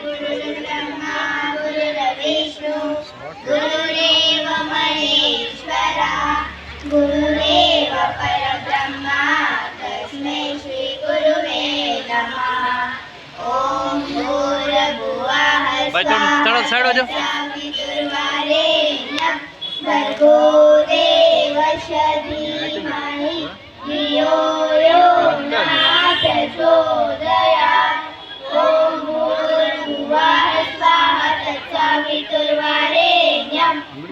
गुरुर्ब्रह्मा गुरुर्विष्णु गुरुरेव महेश्वरा गुरुरेव परब्रह्मा तस्मै श्री गुरुवे नमः। ओम भूर्भुवः स्वः भर्गो देवस्य धीमहि धियो यो नः प्रचोदयात्। ओम भूर्भुवः स्वः तत्सवितुर्वरेण्यं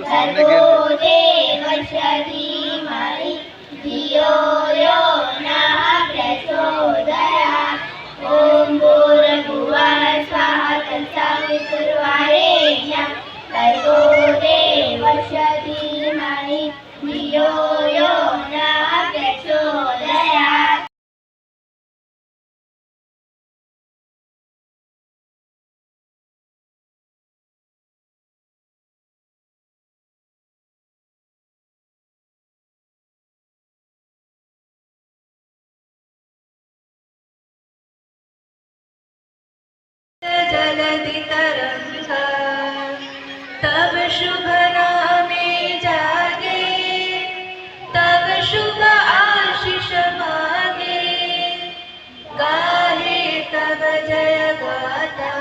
भर्गो देवस्य धीमहि धियो यो नः प्रचोदयात्। ओम भूर्भुवः स्वः तत्सवितुर्वरेण्यं भर्गो देवस्य धीमहि धियो यो नः प्रचोदयात्। जलधि तरंगा तब शुभ नामे जागे, तब शुभ आशीष मागे, गाहे तब जय गाथा।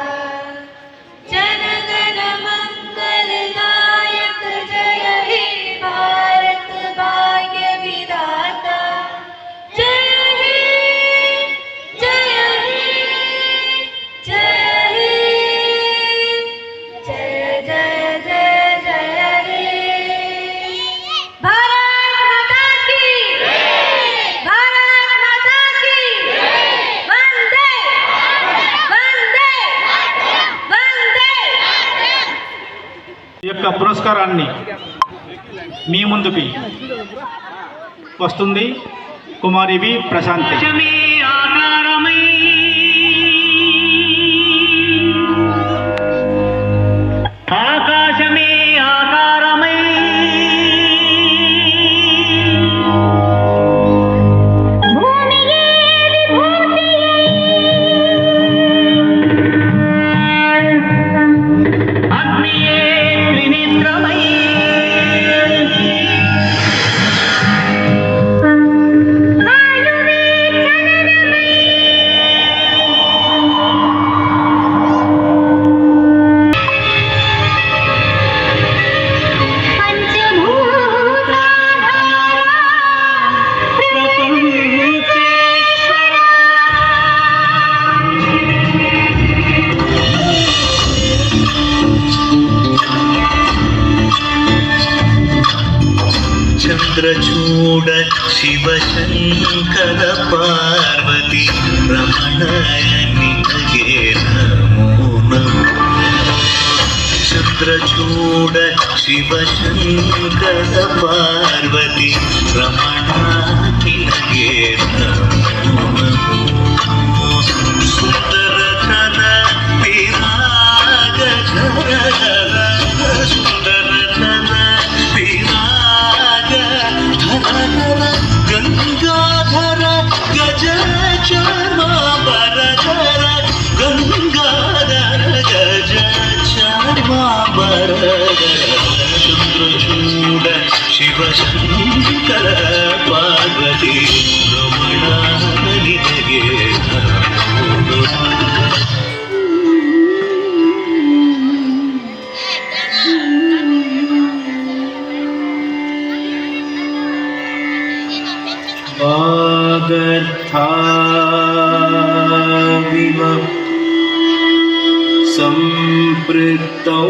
जन गण मंगल नायक जय हे भारत भाग्य विधाता। जय हे जय हे जय हे जय जय जय जय हे। भारत माता की भारत माता की वंदे वंदे वंदे। ఈ యొక్క పురస్కారాన్ని మీ ముందుకి వస్తుంది కుమారి వి ప్రశాంతి. ఆకాశమే ఆకారమై భూమియే విభూతియై అగ్నియే త్రినేత్రమై వాయువే చలనమై చంద్రచూడ శివ శంకర పార్వతి రమణనితగే నమో నమో. చంద్రచూడ శివ శంకర పార్వతి రమణనితగే నమో నమో. సుందర ధర విరాగ ధర సుందర ధర విరాగ ధర గంగాధర గజ చార్మాంబరధర గంగాధర గజ చార్మాంబరధర. చంద్రచూడ శివ శంకర పార్వతి రమణ నితగే నమో నమః. वागर्थाविव सम्पृक्तौ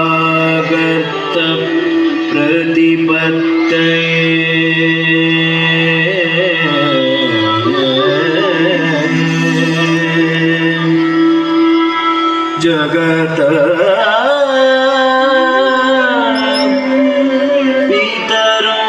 वागर्थ प्रतिपत्तये जगत पितरो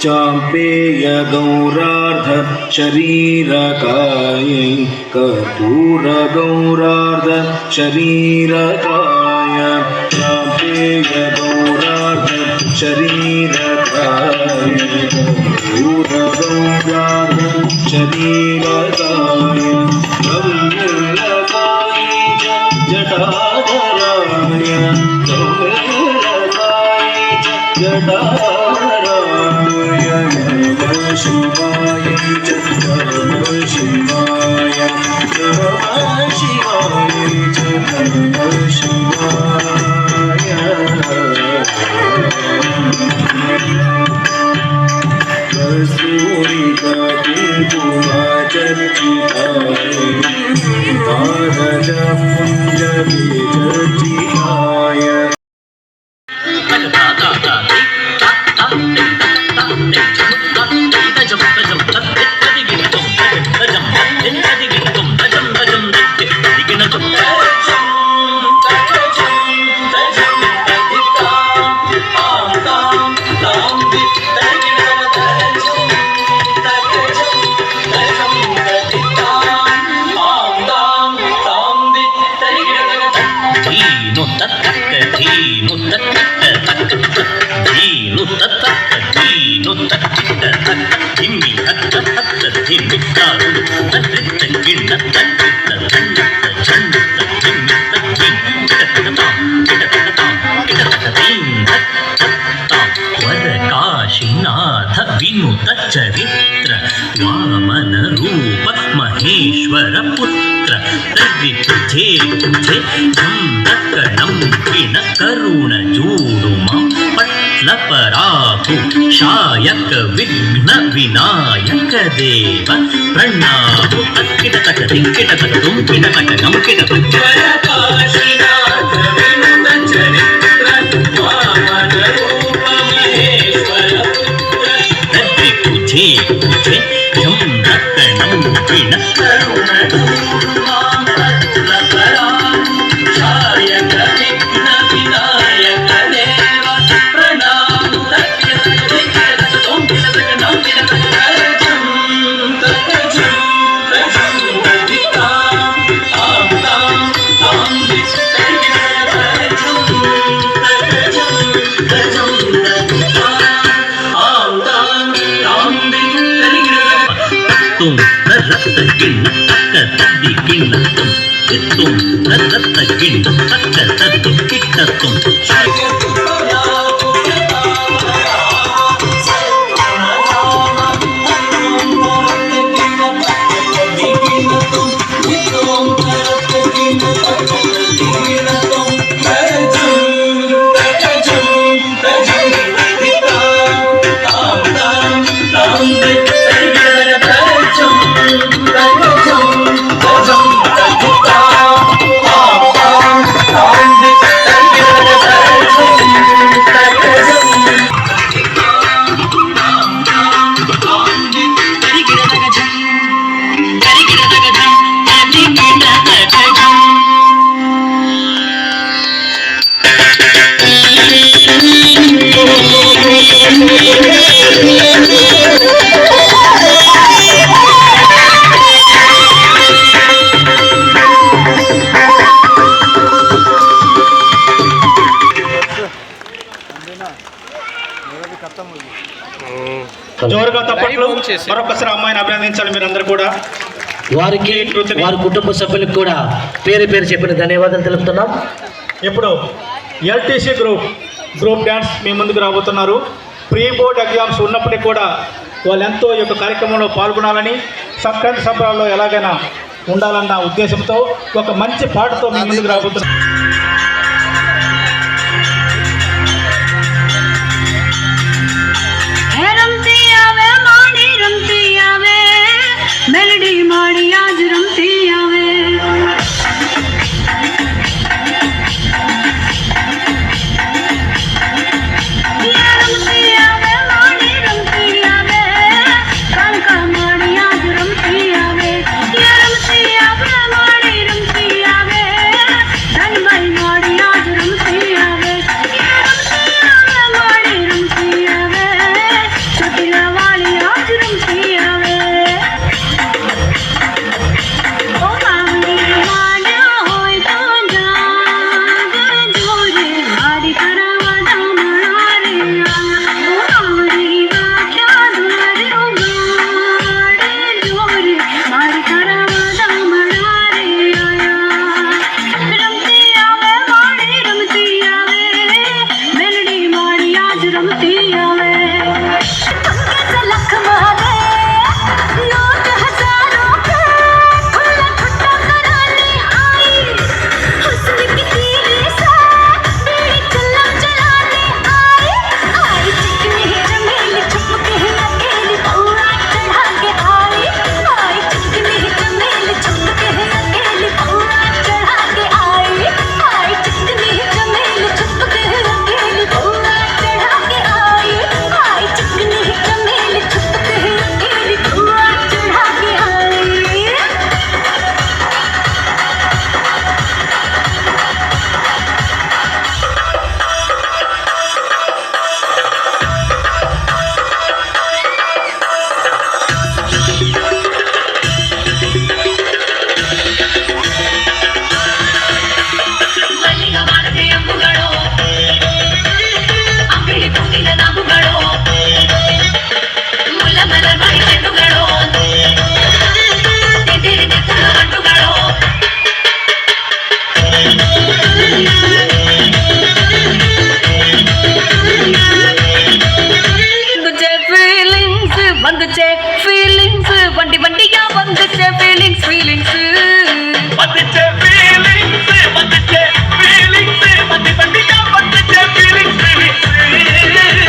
चाम्पेय गौरार्ध शरीरकायै कर्पूर गौरार्ध शरीरकाय चाम्पेय गौरार्ध शरीरकाय कर्पूर गौरार्ध शरीरकाय गौरकाय जटाधराय गौरकाय जटाधराय नमः शिवाय नमः शिवाय नमः शिवाय नमः शिवाय कस्तूरिका कुङ्कुमचर्चिताय तारज पुञ्जविचर्चिताय काशीनाथ विनुत चरित्र वामन रूप महेश्वर पुत्र तद्विपुजे पुजे चंदकणं किण करुण जूडुमा पट्लपराहु शायक विघ्न विनायक देव प्रणामु तक्किटतक दिक्किटतक तुंकिटतकं किटतक काशीनाथ विनुत चरित्र वामन रूप महेश्वर पुत्र पूजे चंदकणं किण करुण जूडुमा पट्लपराहु शायक विघ्न विनायक देव प्रणामु तक्किटतक तुंकिटतकं किटतक गिन्न तक्क तद्दि गिन्नतुं कित्तुं तद्दत्त गिन्न तक्क तद्दि किट्टतुं జోరుగా తప్పట్లు మరొకసారి అమ్మాయిని అభినందించాలి మీరందరూ కూడా. వారికి వారి కుటుంబ సభ్యులకు కూడా పేరు పేరు చెప్పిన ధన్యవాదాలు తెలుపుతున్నాం. ఇప్పుడు ఎల్టీసీ గ్రూప్ డ్యాన్స్ మీ ముందుకు రాబోతున్నారు. ప్రీ బోర్డ్ ఎగ్జామ్స్ ఉన్నప్పటికీ కూడా వాళ్ళు ఎంతో ఈ యొక్క కార్యక్రమంలో పాల్గొనాలని, సంక్రాంతి సంబరాల్లో ఎలాగైనా ఉండాలన్న ఉద్దేశంతో ఒక మంచి పాటతో మీ ముందుకు రాబోతున్నారు. मेलडी माड़ी आज रमती आवे धन आजरम दियावे लख मारे नोट हजारों के खुला खुट्टा कराने आई हुस्न की तीली से बीड़ी चला चलाने आई चिकनी चमेली छुप के अकेली पूरा चढ़ा के आई चिकनी चमेली छुप के अकेली पूरा चढ़ा के आई चिकनी चमेली छुप के अकेली पूरा चढ़ा के आई चिकनी चमेली छुप के अकेली पूरा चढ़ा के आई ಮಲ್ಲಿಗ ಮಾಲದೆ ಅಂಬುಗಳು ಅಂಗಡಿ ತುಂಬಿದ ನಾಗುಗಳು ಮುಲ್ಲ ಮಲರ್ ಮಾಡಿ ಚೆಂಡುಗಳು ತೆಂದಿರಿ ನೆತ್ತುವ ಗಂಡುಗಳು வந்துச்சே ஃபீலிங்ஸ் வண்டி வண்டியா வந்துச்சே ஃபீலிங்ஸ் ஃபீலிங்ஸ் வந்துச்சே feelings, வந்துச்சே feelings, வண்டி வண்டியா வந்துச்சே feelings, feelings.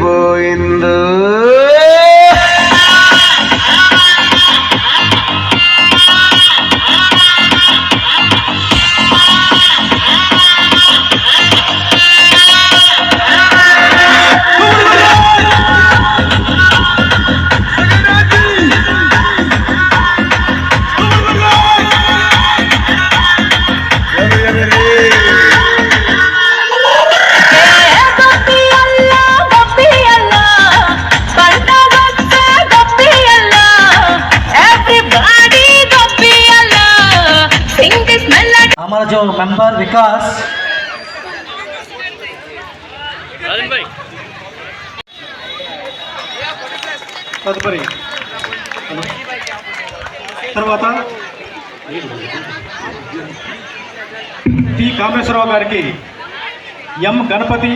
పోయిందో हमारा जो मेंबर विकास తదుపరి తర్వాత టి కామేశ్వరరావు గారికి ఎం గణపతి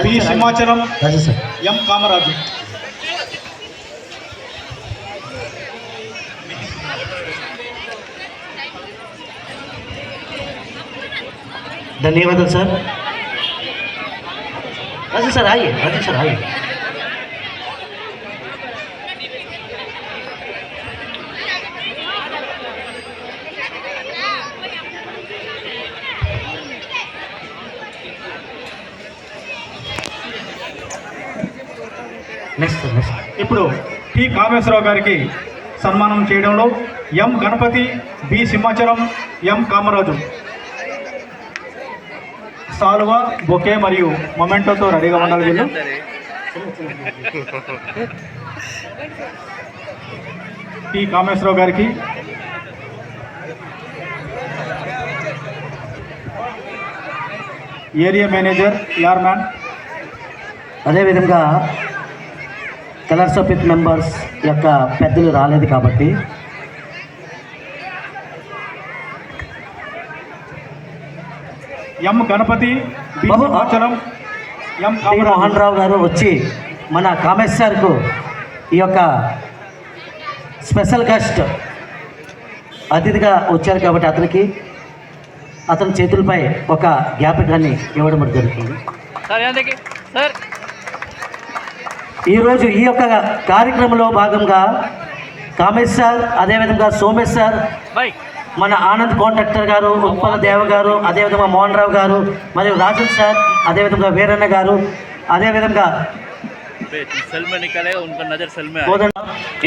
బి సింహాచలం राजू सर ఎం కామరాజు. धन्यवाद सर राजू सर आइए राजू सर आइए నెక్స్ట్ నెక్స్ట్ ఇప్పుడు టి కామేశ్వరరావు గారికి సన్మానం చేయడంలో ఎం గణపతి బి సింహాచలం ఎం కామరాజు సాల్వా బొకే మరియు మొమెంటోతో రెడీగా ఉండాలి వీళ్ళు. టి కామేశ్వరరావు గారికి ఏరియా మేనేజర్ యార్మ్యాన్, అదేవిధంగా కలర్స్ ఆఫ్ విత్ మెంబర్స్ యొక్క పెద్దలు రాలేదు కాబట్టి ఎం గణపతి బి బాబు, సింహాచలం ఎం టి కామరాజు. మోహన్ రావు గారు వచ్చి మన కామేశ్ సార్కు ఈ యొక్క స్పెషల్ గెస్ట్ అతిథిగా వచ్చారు కాబట్టి అతనికి అతని చేతులపై ఒక జ్ఞాపకాన్ని ఇవ్వడం జరుగుతుంది. ఈరోజు ఈ యొక్క కార్యక్రమంలో భాగంగా కామేష్ సార్, అదేవిధంగా సోమేష్ సార్, మన ఆనంద్ కాంట్రాక్టర్ గారు, ఉప్పల దేవ గారు, అదేవిధంగా మోహన్ రావు గారు, మరియు రాజన్ సార్, అదేవిధంగా వీరన్న గారు, అదేవిధంగా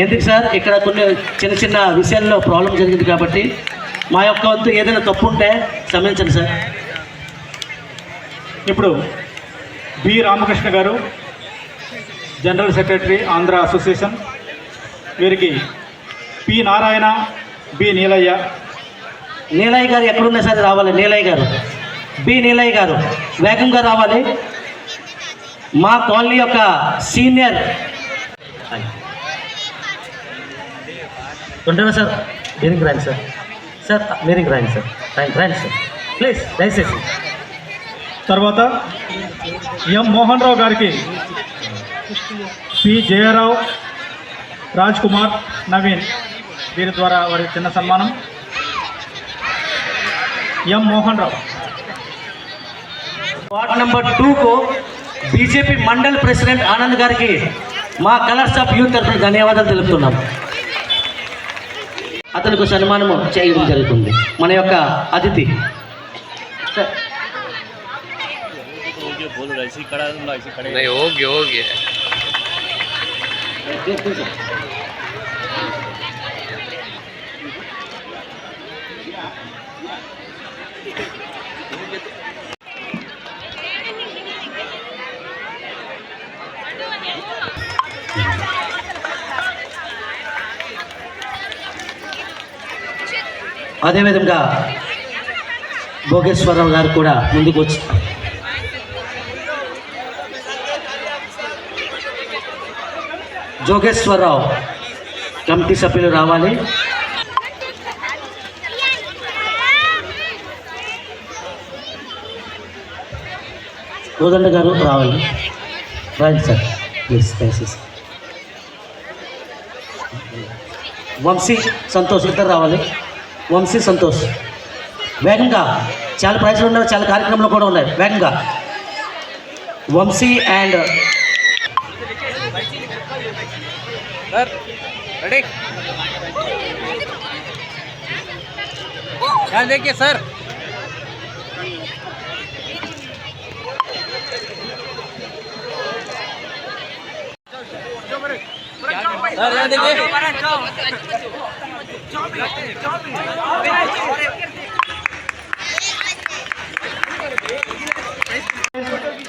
ఎందుకు సార్ ఇక్కడ కొన్ని చిన్న చిన్న విషయాల్లో ప్రాబ్లం జరిగింది కాబట్టి మా యొక్క వంతు ఏదైనా తప్పు ఉంటే క్షమించండి సార్. ఇప్పుడు బి రామకృష్ణ గారు, జనరల్ సెక్రటరీ ఆంధ్ర అసోసియేషన్, వీరికి పి నారాయణ, బి నీలయ్య. నీలయ్య గారు ఎక్కడున్నా సరే రావాలి. నీలయ్య గారు, బి నీలయ్య గారు వేగంగా రావాలి. మా కాలనీ యొక్క సీనియర్ ఉంటారా సార్? మీరికి రాండి సార్. సార్ మీరికి రాండి సార్. రాండి సార్ ప్లీజ్ దయచేసి. తర్వాత ఎం మోహన్ రావు గారికి పి జయరావు, రాజ్ కుమార్, నవీన్, వీరి ద్వారా వారి చిన్న సన్మానం. M Mohan Rao. Ward number 2కు బీజేపీ మండల్ ప్రెసిడెంట్ ఆనంద్ గారికి మా కలర్స్ ఆఫ్ యూత్ తరఫున ధన్యవాదాలు తెలుపుతున్నాం. అతనికి సన్మానం చేయడం జరుగుతుంది మన యొక్క అతిథి. అదేవిధంగా భోగేశ్వరరావు గారు కూడా ముందుకు వచ్చి జోగేశ్వరరావు కమిటీ సభ్యులు రావాలి. కోదండ గారు రావాలి. రైట్ సార్ ప్లీజ్ దయచేసి. వంశీ సంతోష్ ఇద్దరు రావాలి. వంశీ సంతోష్ వేగంగా. చాలా ప్రైజ్లు ఉన్నాయి, చాలా కార్యక్రమాలు కూడా ఉన్నాయి. వేగంగా వంశీ అండ్ देखिए सर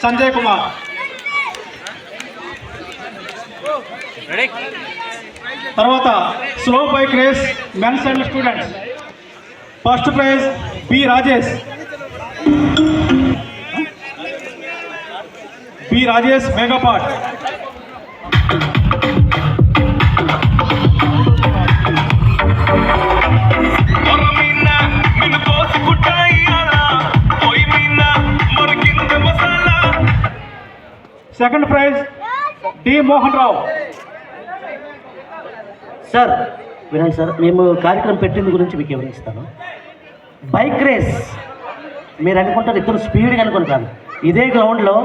సంజయ్ కుమార్. తర్వాత slow bike race men's and students. First prize B Rajesh. B Rajesh మెగాపాట్. Second prize D Mohan Rao. Sir వినండి సార్, మేము కార్యక్రమం పెట్టింది గురించి మీకు వివరిస్తాను. బైక్ రేస్ మీరు అనుకుంటారు ఇద్దరు స్పీడ్గా అనుకుంటారు. ఇదే గ్రౌండ్లో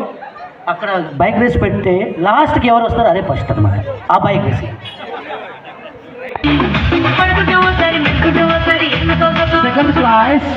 అక్కడ బైక్ రేస్ పెడితే లాస్ట్కి ఎవరు వస్తారో అదే ఫస్ట్ అనమాట ఆ బైక్ రేస్. సెకండ్ ప్రైజ్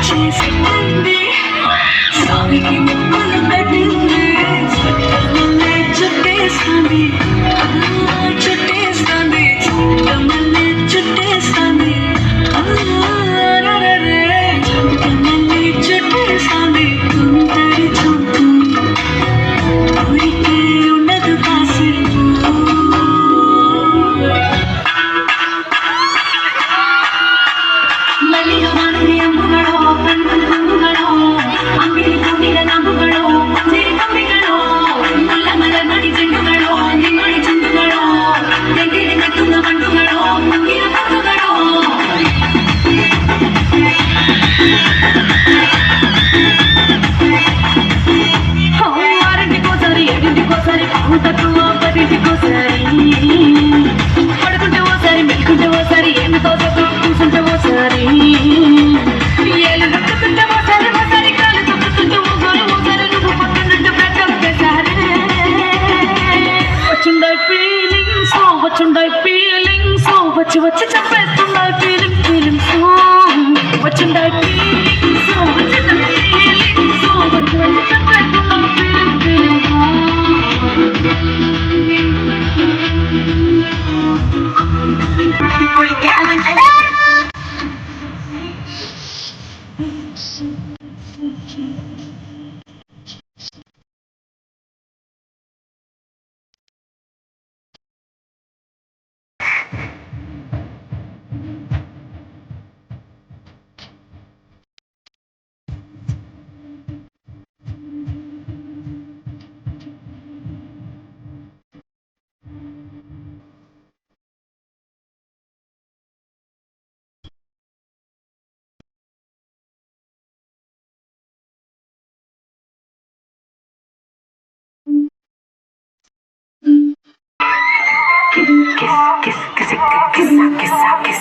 చేసింది స్వామికి ముక్కులు పెట్టింది మల్లె చుట్టేస్తుంది చుట్టేస్తుంది మల్లె చుట్టేస్తుంది మల్లె చుట్టేస్తుంది తుంటరి చూపు ఊరికే ఉండదు కాసేపు ಮಲ್ಲಿಯ ಮಾನವಿ ಅಂಬುಗಳು ಕಣ್ಣುಗಳು ಅಂಗಡಿ ಕೋಟಿಗ ನಂಬುಗಳು ಸಿರಿ ಕಂಬಿಗಳು ಮುಲ್ಲ ಮಲ ಮಡಿ ಚೆಂಡುಗಳು ನಿಮ್ಮಡಿ ಚೆಂಡುಗಳು ತೆಂಗಿನ ನೆತ್ತುಂಗ ಮಂಡುಗಳು ಮುಂಗಿನ ಪಕ್ಕಗಳು ఆరింటికోసారి ఏడింటికోసారి పావు తక్కువ పదింటికోసారి పడుకుంటే ఓసారి మెలుకుంటే ఓసారి ఏమితో కూర్చుంటే ఓసారి ఏళ్ళు నొక్కుతుంటే ఓసారి కాలు తొక్కుతుంటే ఓసారి నువ్వు పక్కనుంటే ప్రతి ఒక్కసారి వచ్చుండాయి ఫీలింగ్స్ వచ్చి చెప్పేస్తున్నాయి ఫీలింగ్స్ వచ్చుండాయి ఫీలింగ్స్ వచ్చి చెప్పేస్తున్నాయి kiss, kiss, kiss, kiss, kiss, kiss, kiss.